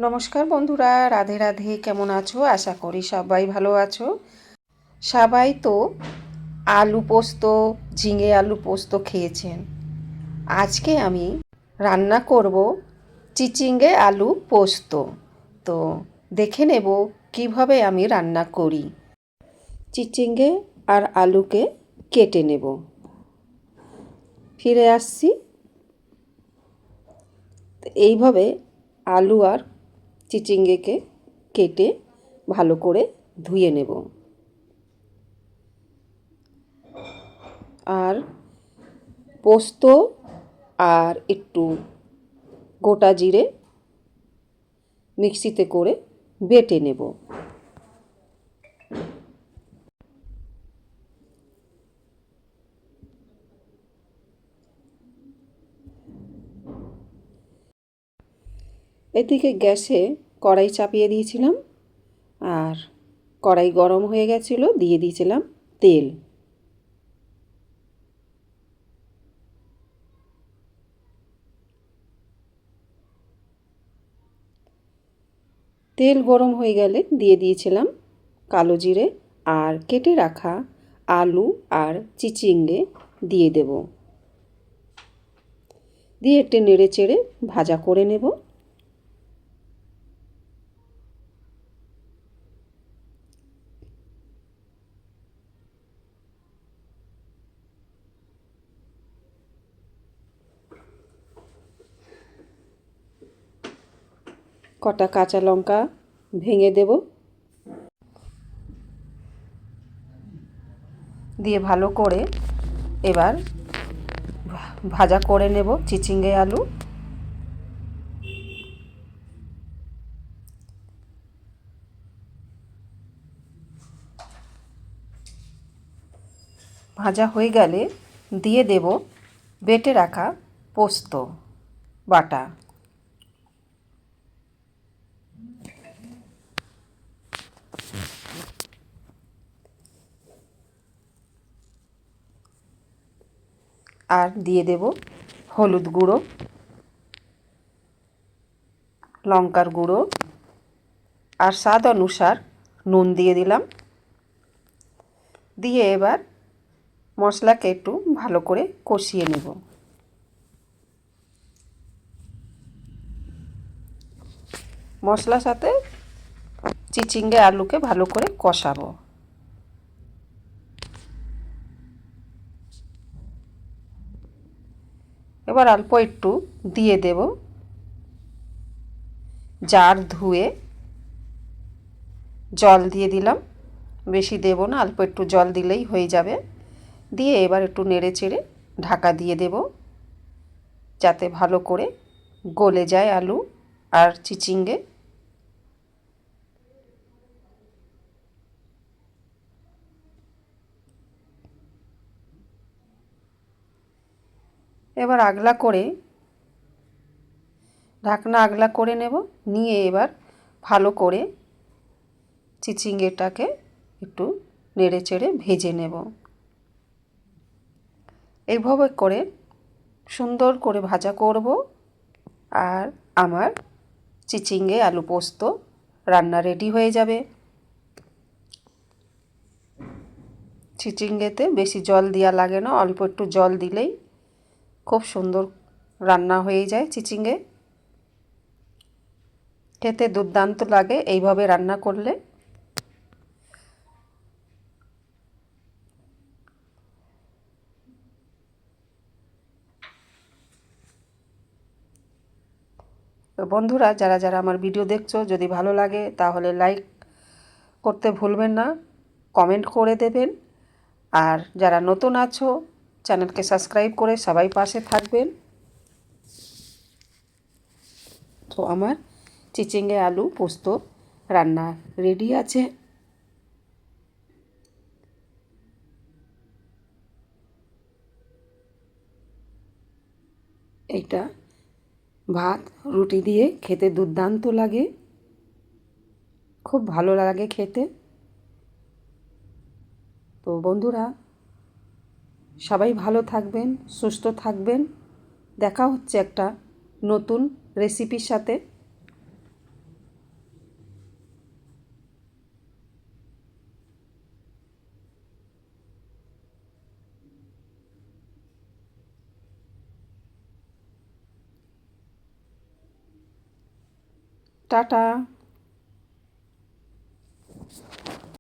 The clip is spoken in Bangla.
নমস্কার বন্ধুরা, রাধে রাধে। কেমন আছো? আশা করি সবাই ভালো আছো। সবাই তো আলু পোস্ত, ঝিঙে আলু পোস্ত খেয়েছেন। আজকে আমি রান্না করব চিচিঙ্গে আলু পোস্ত। তো দেখে নেব কিভাবে আমি রান্না করি। চিচিঙ্গে আর আলুকে কেটে নেব। ফিরে আসছি। এইভাবে আলু আর চিচিঙ্গেকে কেটে ভালো করে ধুয়ে নেব। আর পোস্ত আর একটু গোটা জিরে মিক্সিতে করে বেটে নেব। এদিকে গ্যাসে কড়াই চাপিয়ে দিয়েছিলাম, আর কড়াই গরম হয়ে গেছিলো, দিয়ে দিয়েছিলাম তেল। তেল গরম হয়ে গেলে দিয়ে দিয়েছিলাম কালো জিরে, আর কেটে রাখা আলু আর চিচিঙ্গে দিয়ে দেব। দিয়ে একটু নেড়ে চেড়ে ভাজা করে নেব। কটা কাঁচা লঙ্কা ভেঙে দেব। দিয়ে ভালো করে এবার ভাজা করে নেব চিচিঙ্গে আলু। ভাজা হয়ে গেলে দিয়ে দেব বেটে রাখা পোস্ত বাটা। আর দিয়ে দেব হলুদ গুঁড়ো, লঙ্কার গুঁড়ো, আর স্বাদ অনুসার নুন দিয়ে দিলাম। দিয়ে এবার মশলাকে একটু ভালো করে কষিয়ে নেব। মশলার সাথে চিচিঙ্গে আলুকে ভালো করে কষাবো। এবার অল্প একটু দিয়ে দেব জার ধুয়ে জল দিয়ে দিলাম। বেশি দেব না, অল্প একটু জল দিলেই হয়ে যাবে। দিয়ে এবার একটু নেড়ে চেড়ে ঢাকা দিয়ে দেব, যাতে ভালো করে গলে যায় আলু আর চিচিঙ্গে। এবার ঢাকনা আগলা করে নেব। নিয়ে এবার ভালো করে চিচিঙ্গেটাকে একটু নেড়ে চেড়ে ভেজে নেব। এইভাবে করে সুন্দর করে ভাজা করব, আর আমার চিচিঙ্গে আলু পোস্ত রান্না রেডি হয়ে যাবে। চিচিঙ্গেতে বেশি জল দেওয়া লাগে না, অল্প একটু জল দিলেই খুব সুন্দর রান্না হয়ে যায় চিচিঙ্গে। খেতে দুর্দান্ত লাগে এইভাবে রান্না করলে। তো বন্ধুরা, যারা যারা আমার ভিডিও দেখছো, যদি ভালো লাগে তাহলে লাইক করতে ভুলবেন না, কমেন্ট করে দেবেন। আর যারা নতুন আছো, চ্যানেলকে সাবস্ক্রাইব করে সবাই পাশে থাকবেন। তো আমার চিচিঙ্গে আলু পোস্ত রান্না রেডি আছে। এইটা ভাত রুটি দিয়ে খেতে দুর্দান্ত লাগে, খুব ভালো লাগে খেতে। তো বন্ধুরা, সবাই ভালো থাকবেন, সুস্থ থাকবেন। দেখা হচ্ছে একটা নতুন রেসিপির সাথে। টাটা।